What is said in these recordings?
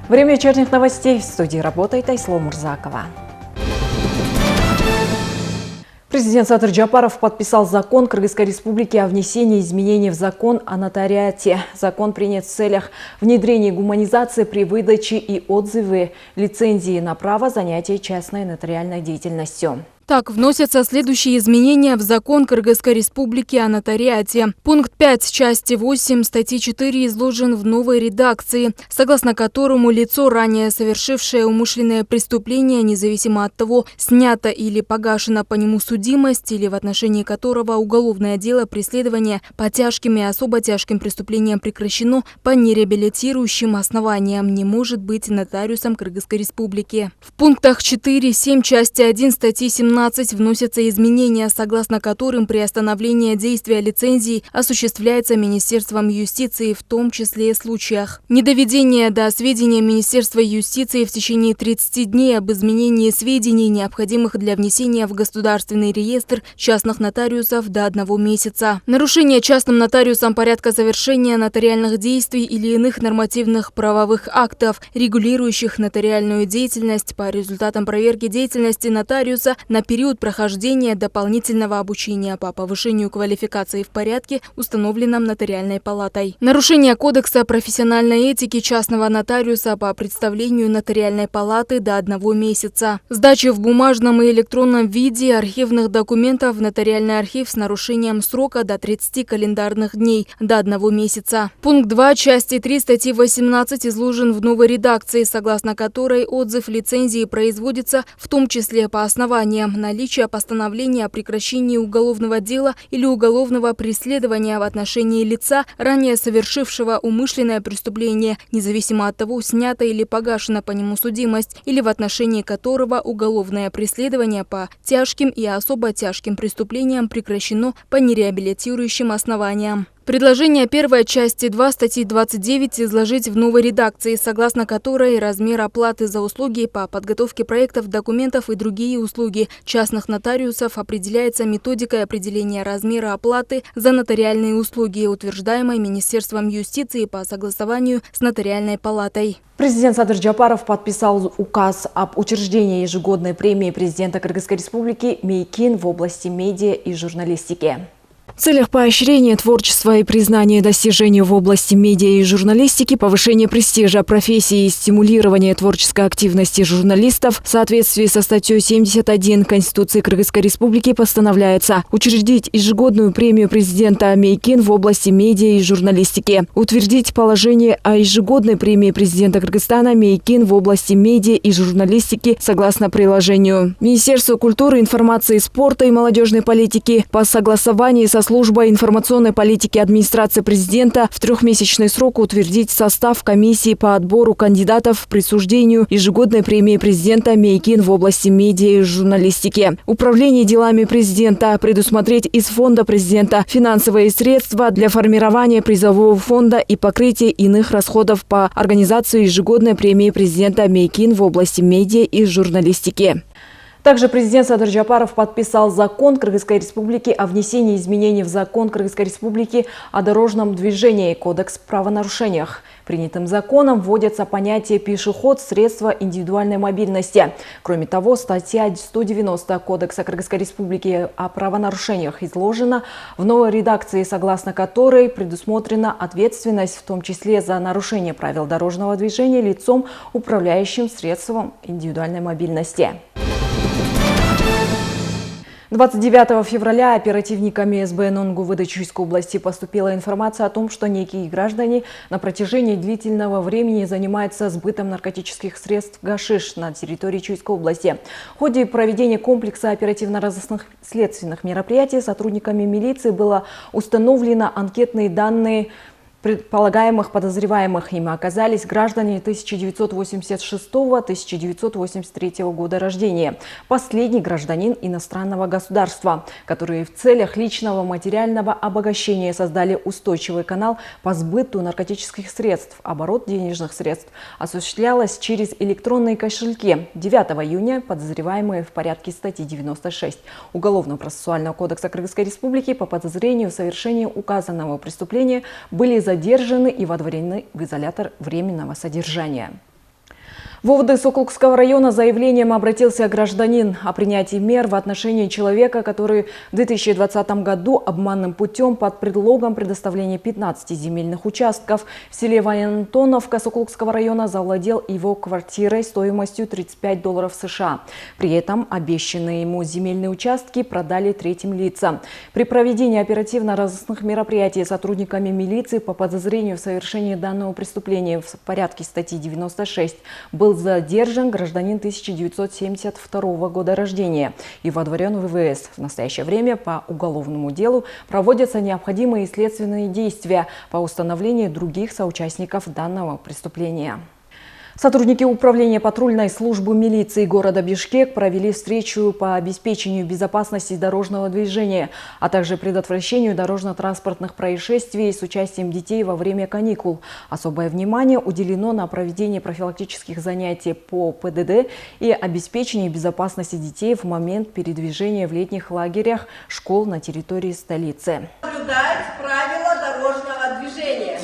Время вечерних новостей. В студии работает Айсло Мурзакова. Президент Садыр Джапаров подписал закон Кыргызской Республики о внесении изменений в закон о нотариате. Закон принят в целях внедрения гуманизации при выдаче и отзыве лицензии на право занятия частной нотариальной деятельностью. Так, вносятся следующие изменения в закон Кыргызской Республики о нотариате. Пункт 5 части 8 статьи 4 изложен в новой редакции, согласно которому лицо, ранее совершившее умышленное преступление, независимо от того, снято или погашена по нему судимость, или в отношении которого уголовное дело преследования по тяжким и особо тяжким преступлениям прекращено по нереабилитирующим основаниям, не может быть нотариусом Кыргызской Республики. В пунктах 4-7 части 1 статьи 17 вносятся изменения, согласно которым приостановление действия лицензии осуществляется Министерством юстиции в том числе случаях недоведения до сведения Министерства юстиции в течение 30 дней об изменении сведений, необходимых для внесения в государственный реестр частных нотариусов, до 1 месяца. Нарушение частным нотариусом порядка совершения нотариальных действий или иных нормативных правовых актов, регулирующих нотариальную деятельность, по результатам проверки деятельности нотариуса на период прохождения дополнительного обучения по повышению квалификации в порядке, установленном Нотариальной палатой. Нарушение Кодекса профессиональной этики частного нотариуса по представлению Нотариальной палаты до 1 месяца. Сдача в бумажном и электронном виде архивных документов в Нотариальный архив с нарушением срока до 30 календарных дней до 1 месяца. Пункт 2 части 3 статьи 18 изложен в новой редакции, согласно которой отзыв лицензии производится в том числе по основаниям наличия постановления о прекращении уголовного дела или уголовного преследования в отношении лица, ранее совершившего умышленное преступление, независимо от того, снята или погашена по нему судимость, или в отношении которого уголовное преследование по тяжким и особо тяжким преступлениям прекращено по нереабилитирующим основаниям. Предложение первой части 2 статьи 29 изложить в новой редакции, согласно которой размер оплаты за услуги по подготовке проектов, документов и другие услуги частных нотариусов определяется методикой определения размера оплаты за нотариальные услуги, утверждаемой Министерством юстиции по согласованию с Нотариальной палатой. Президент Садыр Джапаров подписал указ об учреждении ежегодной премии президента Кыргызской Республики «Мейкин» в области медиа и журналистики. В целях поощрения творчества и признания достижений в области медиа и журналистики, повышения престижа профессии и стимулирования творческой активности журналистов в соответствии со статьей 71 Конституции Кыргызской Республики постановляется учредить ежегодную премию президента «Мейкин» в области медиа и журналистики, утвердить положение о ежегодной премии президента Кыргызстана «Мейкин» в области медиа и журналистики согласно приложению. Министерство культуры, информации, спорта и молодежной политики по согласованию со Служба информационной политики администрации президента в 3-месячный срок утвердить состав комиссии по отбору кандидатов в присуждению ежегодной премии президента «Мейкин» в области медиа и журналистики. Управление делами президента предусмотреть из фонда президента финансовые средства для формирования призового фонда и покрытия иных расходов по организации ежегодной премии президента «Мейкин» в области медиа и журналистики. Также президент Садыр Джапаров подписал закон Кыргызской Республики о внесении изменений в закон Кыргызской Республики о дорожном движении, кодекс правонарушениях. Принятым законом вводятся понятия «пешеход», «средства индивидуальной мобильности». Кроме того, статья 190 Кодекса Кыргызской Республики о правонарушениях изложена в новой редакции, согласно которой предусмотрена ответственность, в том числе за нарушение правил дорожного движения лицом, управляющим средством индивидуальной мобильности. 29 февраля оперативниками СБ Нонгувы Чуйской области поступила информация о том, что некие граждане на протяжении длительного времени занимаются сбытом наркотических средств гашиш на территории Чуйской области. В ходе проведения комплекса оперативно-розыскных следственных мероприятий сотрудниками милиции было установлено анкетные данные предполагаемых подозреваемых. Ими оказались граждане 1986-1983 года рождения. Последний гражданин иностранного государства, которые в целях личного материального обогащения создали устойчивый канал по сбыту наркотических средств. Оборот денежных средств осуществлялось через электронные кошельки. 9 июня подозреваемые в порядке статьи 96 Уголовно-процессуального кодекса Кыргызской Республики по подозрению в совершении указанного преступления были задержаны и водворены в изолятор временного содержания. В ОВД Сокулукского района заявлением обратился гражданин о принятии мер в отношении человека, который в 2020 году обманным путем под предлогом предоставления 15 земельных участков в селе Военантоновка Сокулукского района завладел его квартирой стоимостью $35 США. При этом обещанные ему земельные участки продали третьим лицам. При проведении оперативно-розыскных мероприятий сотрудниками милиции по подозрению в совершении данного преступления в порядке статьи 96 был задержан гражданин 1972 года рождения и водворен в ВВС. В настоящее время по уголовному делу проводятся необходимые следственные действия по установлению других соучастников данного преступления. Сотрудники управления патрульной службы милиции города Бишкек провели встречу по обеспечению безопасности дорожного движения, а также предотвращению дорожно-транспортных происшествий с участием детей во время каникул. Особое внимание уделено на проведение профилактических занятий по ПДД и обеспечению безопасности детей в момент передвижения в летних лагерях школ на территории столицы. Соблюдать правила дорожного движения.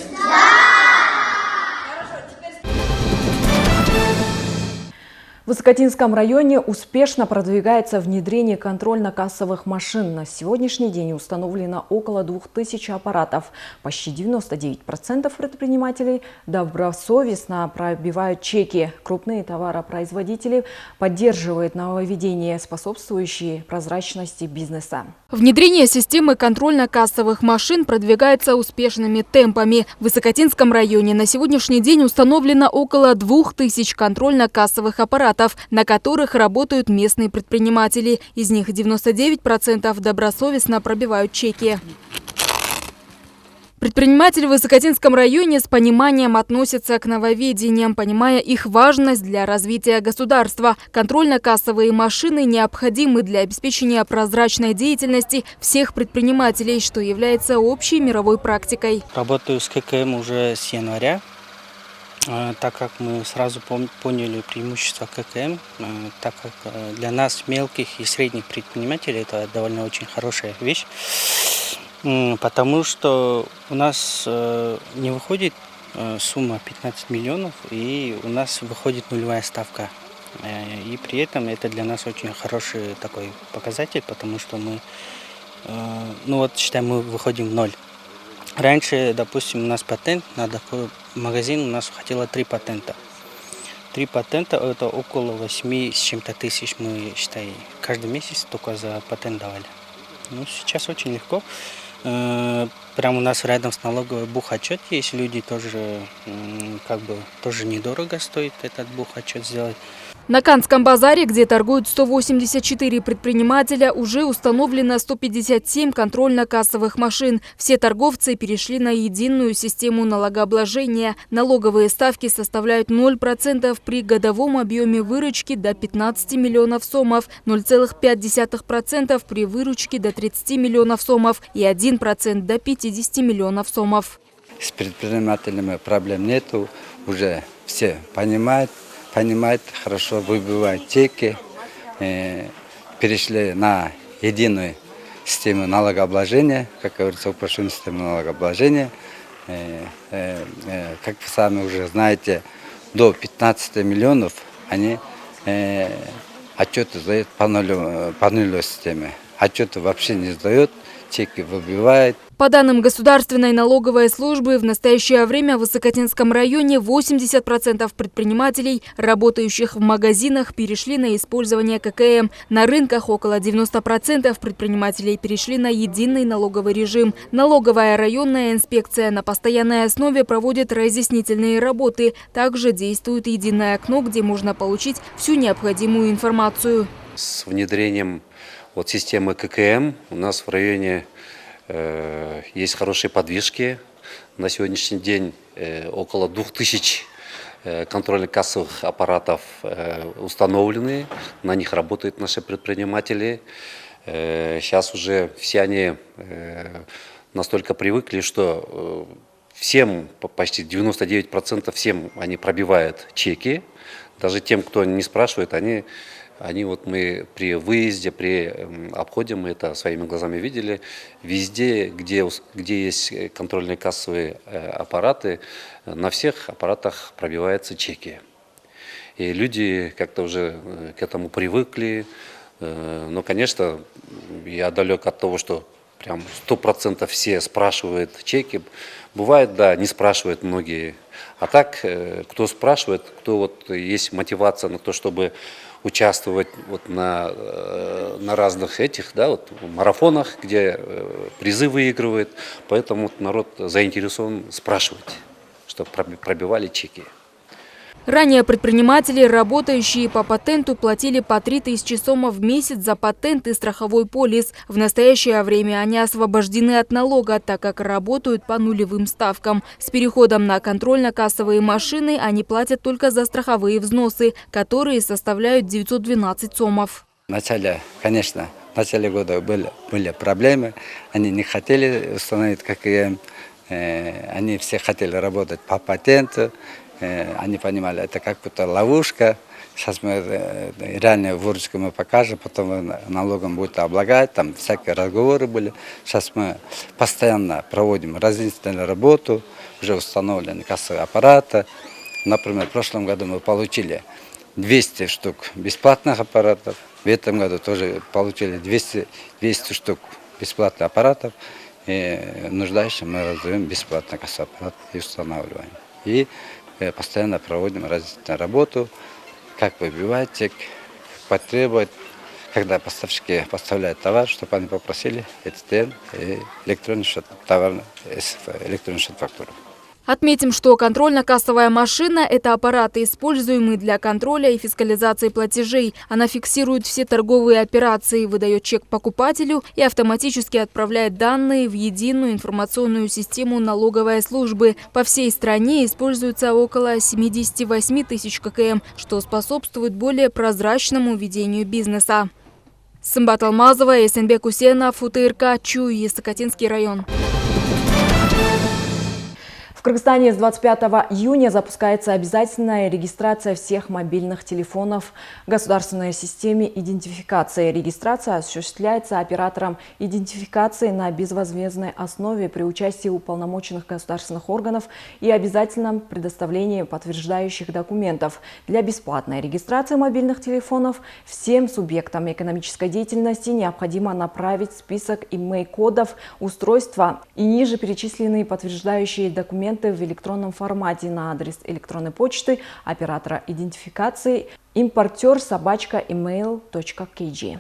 В Высокотинском районе успешно продвигается внедрение контрольно-кассовых машин. На сегодняшний день установлено около 2000 аппаратов. Почти 99% предпринимателей добросовестно пробивают чеки. Крупные товаропроизводители поддерживают нововведения, способствующие прозрачности бизнеса. Внедрение системы контрольно-кассовых машин продвигается успешными темпами. В Высокотинском районе на сегодняшний день установлено около 2000 контрольно-кассовых аппаратов, на которых работают местные предприниматели. Из них 99% добросовестно пробивают чеки. Предприниматели в Высокотинском районе с пониманием относятся к нововведениям, понимая их важность для развития государства. Контрольно-кассовые машины необходимы для обеспечения прозрачной деятельности всех предпринимателей, что является общей мировой практикой. Работаю с ККМ уже с января, так как мы сразу поняли преимущества ККМ, так как для нас, мелких и средних предпринимателей, это довольно очень хорошая вещь. Потому что у нас не выходит сумма 15 миллионов, и у нас выходит нулевая ставка. И при этом это для нас очень хороший такой показатель, потому что мы, считаем, мы выходим в ноль. Раньше, допустим, у нас патент на такой магазин, у нас хотело 3 патента. 3 патента – это около 8 с чем-то тысяч, мы, считай, каждый месяц только за патент давали. Сейчас очень легко. Прямо у нас рядом с налоговой бухотчет есть, люди тоже, тоже недорого стоит этот бухотчет сделать. На Канском базаре, где торгуют 184 предпринимателя, уже установлено 157 контрольно-кассовых машин. Все торговцы перешли на единую систему налогообложения. Налоговые ставки составляют 0% при годовом объеме выручки до 15 миллионов сомов, 0,5% при выручке до 30 миллионов сомов и 1% до 50 миллионов сомов. С предпринимателями проблем нету, уже все понимают, хорошо выбивают чеки, перешли на единую систему налогообложения, как говорится, упрощенную систему налогообложения. Как вы сами уже знаете, до 15 миллионов они отчеты сдают по нулевой системе. Отчеты вообще не сдают, чеки выбивают. По данным Государственной налоговой службы, в настоящее время в Высокотинском районе 80% предпринимателей, работающих в магазинах, перешли на использование ККМ. На рынках около 90% предпринимателей перешли на единый налоговый режим. Налоговая районная инспекция на постоянной основе проводит разъяснительные работы. Также действует единое окно, где можно получить всю необходимую информацию. С внедрением системы ККМ у нас в районе есть хорошие подвижки. На сегодняшний день около 2000 контрольно-кассовых аппаратов установлены. На них работают наши предприниматели. Сейчас уже все они настолько привыкли, что всем, почти 99% всем они пробивают чеки. Даже тем, кто не спрашивает, мы при выезде, при обходе, мы это своими глазами видели, везде, где есть контрольные кассовые аппараты, на всех аппаратах пробиваются чеки. И люди как-то уже к этому привыкли. Но, конечно, я далек от того, что прям 100% все спрашивают чеки. Бывает, да, не спрашивают многие. А так, кто спрашивает, кто вот есть мотивация на то, чтобы участвовать вот на разных этих, да, вот, марафонах, где призы выигрывают. Поэтому вот народ заинтересован спрашивать, чтобы пробивали чеки. Ранее предприниматели, работающие по патенту, платили по 3000 сомов в месяц за патент и страховой полис. В настоящее время они освобождены от налога, так как работают по нулевым ставкам. С переходом на контрольно-кассовые машины они платят только за страховые взносы, которые составляют 912 сомов. В начале года были проблемы. Они не хотели установить ККМ. Они все хотели работать по патенту. Они понимали, это как будто ловушка. Сейчас мы реальную выручку мы покажем, потом налогом будет облагать, там всякие разговоры были. Сейчас мы постоянно проводим разъяснительную работу, уже установлены кассовые аппараты. Например, в прошлом году мы получили 200 штук бесплатных аппаратов. В этом году тоже получили 200 штук бесплатных аппаратов. И нуждающим мы раздаем бесплатно кассовый аппарат и устанавливаем. И постоянно проводим разъяснительную работу, как выбивать чек, потребовать, когда поставщики поставляют товар, чтобы они попросили ЭЦТН и электронный счет товара, электронный счет фактуры. Отметим, что контрольно-кассовая машина – это аппараты, используемые для контроля и фискализации платежей. Она фиксирует все торговые операции, выдает чек покупателю и автоматически отправляет данные в единую информационную систему налоговой службы. По всей стране используется около 78 тысяч ККМ, что способствует более прозрачному ведению бизнеса. Сымбат Алмазова, Эсенбек Усенов, УТРК, Чуй, Сокотинский район. В Кыргызстане с 25 июня запускается обязательная регистрация всех мобильных телефонов в государственной системе идентификации. Регистрация осуществляется оператором идентификации на безвозмездной основе при участии уполномоченных государственных органов и обязательном предоставлении подтверждающих документов. Для бесплатной регистрации мобильных телефонов всем субъектам экономической деятельности необходимо направить список имей-кодов устройства и ниже перечисленные подтверждающие документы в электронном формате на адрес электронной почты оператора идентификации importer@email.kg.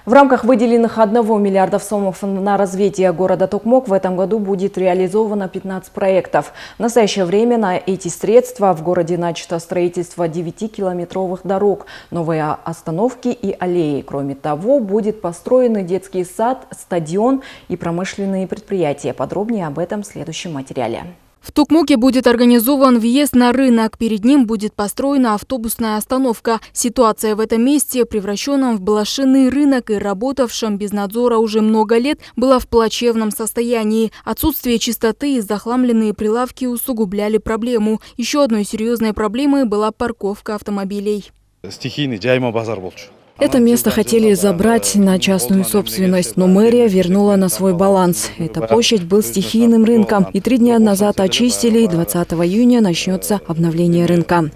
В рамках выделенных 1 миллиарда сомов на развитие города Токмок в этом году будет реализовано 15 проектов. В настоящее время на эти средства в городе начато строительство 9-километровых дорог, новые остановки и аллеи. Кроме того, будет построен детский сад, стадион и промышленные предприятия. Подробнее об этом в следующем материале. В Токмоке будет организован въезд на рынок. Перед ним будет построена автобусная остановка. Ситуация в этом месте, превращенном в блошиный рынок и работавшем без надзора уже много лет, была в плачевном состоянии. Отсутствие чистоты и захламленные прилавки усугубляли проблему. Еще одной серьезной проблемой была парковка автомобилей. Стихийный жайма базар болчу. Это место хотели забрать на частную собственность, но мэрия вернула на свой баланс. Эта площадь был стихийным рынком, и 3 дня назад очистили, и 20 июня начнется обновление рынка.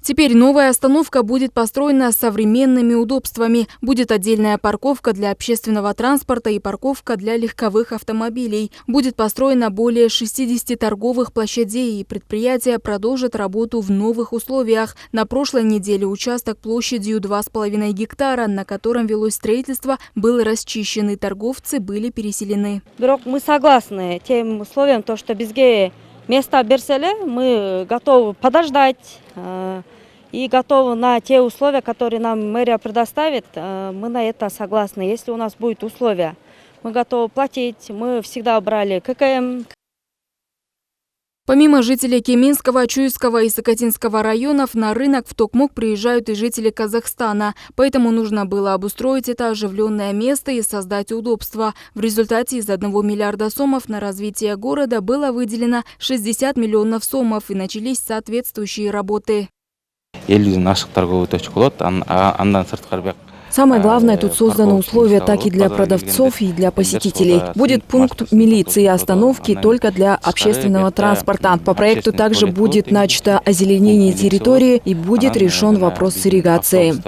Теперь новая остановка будет построена с современными удобствами. Будет отдельная парковка для общественного транспорта и парковка для легковых автомобилей. Будет построено более 60 торговых площадей, и предприятия продолжат работу в новых условиях. На прошлой неделе участок площадью 2,5 гектара, на котором велось строительство, был расчищен, и торговцы были переселены. Мы согласны тем условиям, что бизге место берселе, мы готовы подождать. И готовы на те условия, которые нам мэрия предоставит, мы на это согласны. Если у нас будут условия, мы готовы платить. Мы всегда брали ККМ. Помимо жителей Кеминского, Чуйского и Сокотинского районов, на рынок в Токмок приезжают и жители Казахстана. Поэтому нужно было обустроить это оживленное место и создать удобства. В результате из 1 миллиарда сомов на развитие города было выделено 60 миллионов сомов, и начались соответствующие работы. Самое главное, тут созданы условия так и для продавцов, и для посетителей. Будет пункт милиции и остановки только для общественного транспорта. По проекту также будет начато озеленение территории и будет решен вопрос с ирригацией.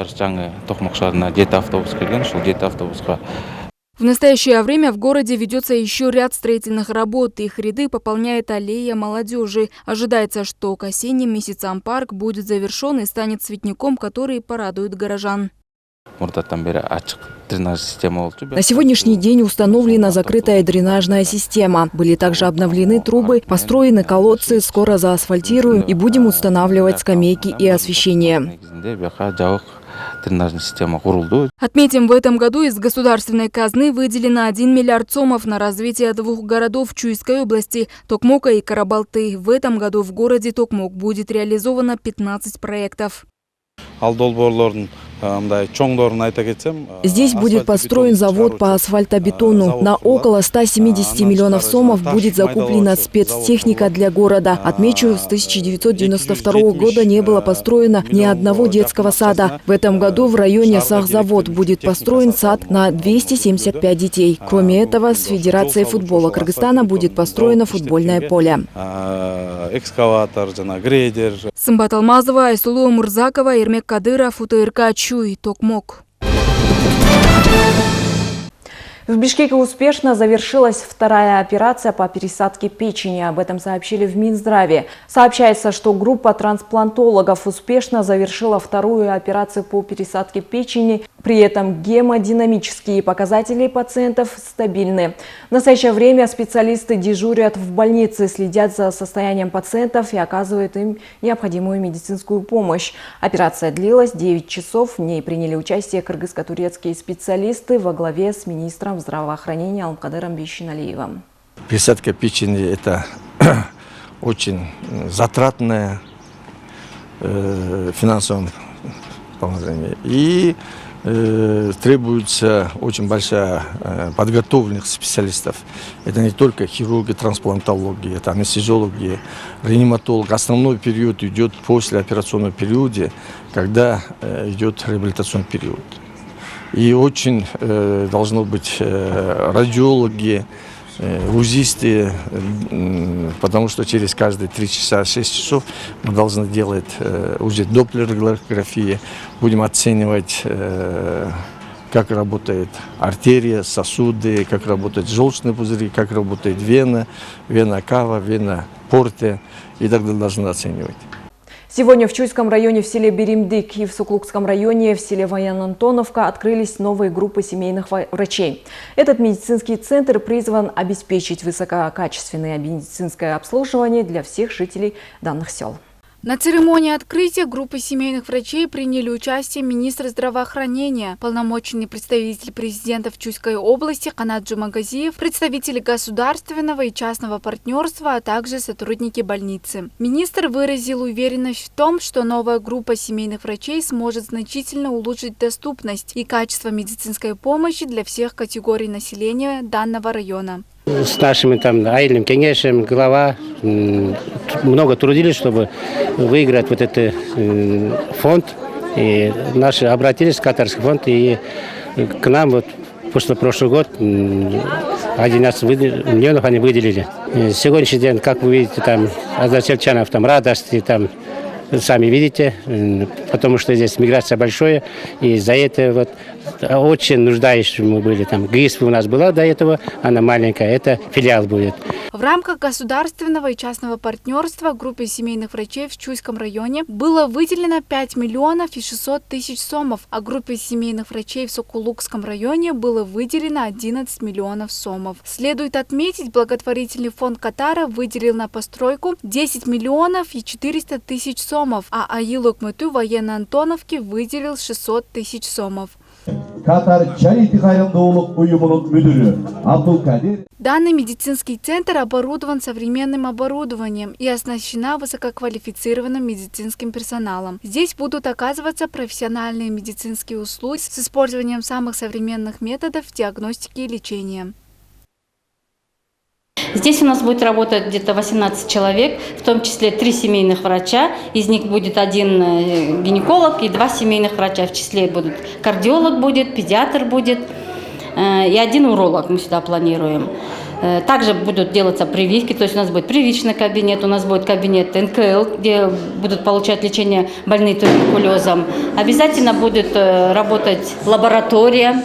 В настоящее время в городе ведется еще ряд строительных работ. Их ряды пополняет аллея молодежи. Ожидается, что к осенним месяцам парк будет завершен и станет цветником, который порадует горожан. На сегодняшний день установлена закрытая дренажная система. Были также обновлены трубы, построены колодцы, скоро заасфальтируем и будем устанавливать скамейки и освещение. Отметим, в этом году из государственной казны выделено 1 миллиард сомов на развитие 2 городов Чуйской области – Токмока и Карабалты. В этом году в городе Токмок будет реализовано 15 проектов. Здесь будет построен завод по асфальтобетону. На около 170 миллионов сомов будет закуплена спецтехника для города. Отмечу, с 1992 года не было построено ни одного детского сада. В этом году в районе Сахзавод будет построен сад на 275 детей. Кроме этого, с Федерацией футбола Кыргызстана будет построено футбольное поле. Сымбат Алмазова, Айсулу Мурзакова, Ирмек Кадыров, УТРК Чуй, Токмок. В Бишкеке успешно завершилась вторая операция по пересадке печени. Об этом сообщили в Минздраве. Сообщается, что группа трансплантологов успешно завершила вторую операцию по пересадке печени. При этом гемодинамические показатели пациентов стабильны. В настоящее время специалисты дежурят в больнице, следят за состоянием пациентов и оказывают им необходимую медицинскую помощь. Операция длилась 9 часов. В ней приняли участие кыргызско-турецкие специалисты во главе с министром здравоохранения Алмкадыром Бейшеналиевым. Пересадка печени – это очень затратное финансовое положение. И требуется очень большая подготовленных специалистов. Это не только хирурги, трансплантологи, это анестезиологи, реаниматолог. Основной период идет после операционного периода, когда идет реабилитационный период. И очень должно быть радиологи, УЗИсты, потому что через каждые 3 часа, 6 часов мы должны делать УЗИ доплерографии, будем оценивать, как работает артерия, сосуды, как работают желчные пузыри, как работает вена, вена кава, вена порте, и так далее должны оценивать. Сегодня в Чуйском районе в селе Беримдык и в Суклукском районе в селе Военно-Антоновка открылись новые группы семейных врачей. Этот медицинский центр призван обеспечить высококачественное медицинское обслуживание для всех жителей данных сел. На церемонии открытия группы семейных врачей приняли участие министр здравоохранения, полномоченный представитель президента в Чуйской области Канат Джумагазиев, представители государственного и частного партнерства, а также сотрудники больницы. Министр выразил уверенность в том, что новая группа семейных врачей сможет значительно улучшить доступность и качество медицинской помощи для всех категорий населения данного района. С нашим Айлем Кенгешем глава много трудились, чтобы выиграть вот этот фонд. И наши обратились в катарский фонд, и к нам вот прошлый год 11 миллионов они выделили. Сегодняшний день, как вы видите, там односельчанов радости, там сами видите, потому что здесь миграция большая, и за это вот очень нуждающиеся мы были. Там ГИС у нас была до этого, она маленькая, это филиал будет. В рамках государственного и частного партнерства группе семейных врачей в Чуйском районе было выделено 5 миллионов и 600 тысяч сомов, а группе семейных врачей в Сокулукском районе было выделено 11 миллионов сомов. Следует отметить, благотворительный фонд Катара выделил на постройку 10 миллионов и 400 тысяч сомов, а Аил Окмыту Военно-Антоновке выделил 600 тысяч сомов. Данный медицинский центр оборудован современным оборудованием и оснащена высококвалифицированным медицинским персоналом. Здесь будут оказываться профессиональные медицинские услуги с использованием самых современных методов диагностики и лечения. Здесь у нас будет работать где-то 18 человек, в том числе 3 семейных врача. Из них будет 1 гинеколог и 2 семейных врача. В числе будут кардиолог будет, педиатр будет и 1 уролог мы сюда планируем. Также будут делаться прививки, то есть у нас будет прививочный кабинет, у нас будет кабинет НКЛ, где будут получать лечение больные туберкулезом. Обязательно будет работать лаборатория.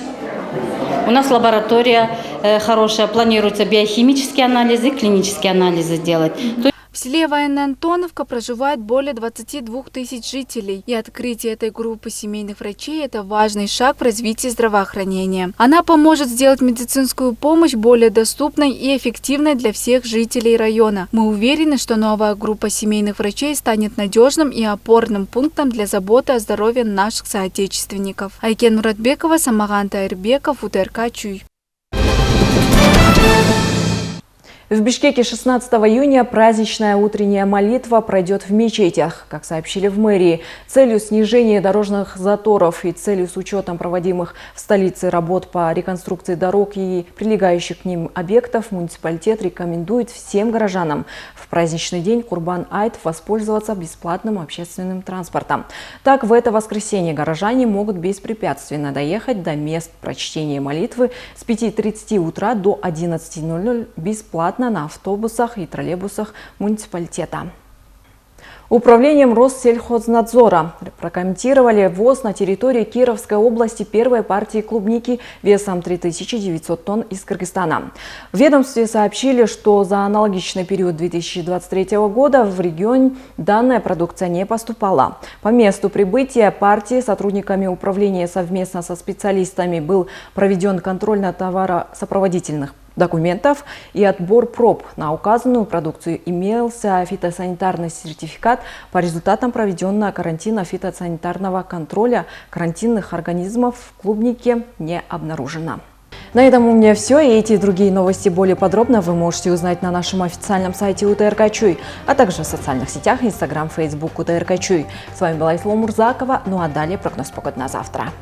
У нас лаборатория хорошая, планируется биохимические анализы, клинические анализы делать. В селе Военная Антоновка проживает более 22 тысяч жителей, и открытие этой группы семейных врачей – это важный шаг в развитии здравоохранения. Она поможет сделать медицинскую помощь более доступной и эффективной для всех жителей района. Мы уверены, что новая группа семейных врачей станет надежным и опорным пунктом для заботы о здоровье наших соотечественников. Айкен Муратбекова, Самаган Тайрбеков, УТРК Чуй. В Бишкеке 16 июня праздничная утренняя молитва пройдет в мечетях. Как сообщили в мэрии, целью снижения дорожных заторов и целью с учетом проводимых в столице работ по реконструкции дорог и прилегающих к ним объектов, муниципалитет рекомендует всем горожанам в праздничный день Курбан-Айт воспользоваться бесплатным общественным транспортом. Так, в это воскресенье горожане могут беспрепятственно доехать до мест прочтения молитвы с 5:30 утра до 11:00 бесплатно на автобусах и троллейбусах муниципалитета. Управлением Россельхознадзора прокомментировали ввоз на территории Кировской области первой партии клубники весом 3900 тонн из Кыргызстана. В ведомстве сообщили, что за аналогичный период 2023 года в регион данная продукция не поступала. По месту прибытия партии сотрудниками управления совместно со специалистами был проведен контроль на товаросопроводительных документов и отбор проб. На указанную продукцию имелся фитосанитарный сертификат. По результатам проведенного карантина фитосанитарного контроля карантинных организмов в клубнике не обнаружено. На этом у меня все. И эти и другие новости более подробно вы можете узнать на нашем официальном сайте УТРК Чуй, а также в социальных сетях Instagram, Facebook УТРК Чуй. С вами была Ислом Мурзакова. Ну а далее прогноз погоды на завтра.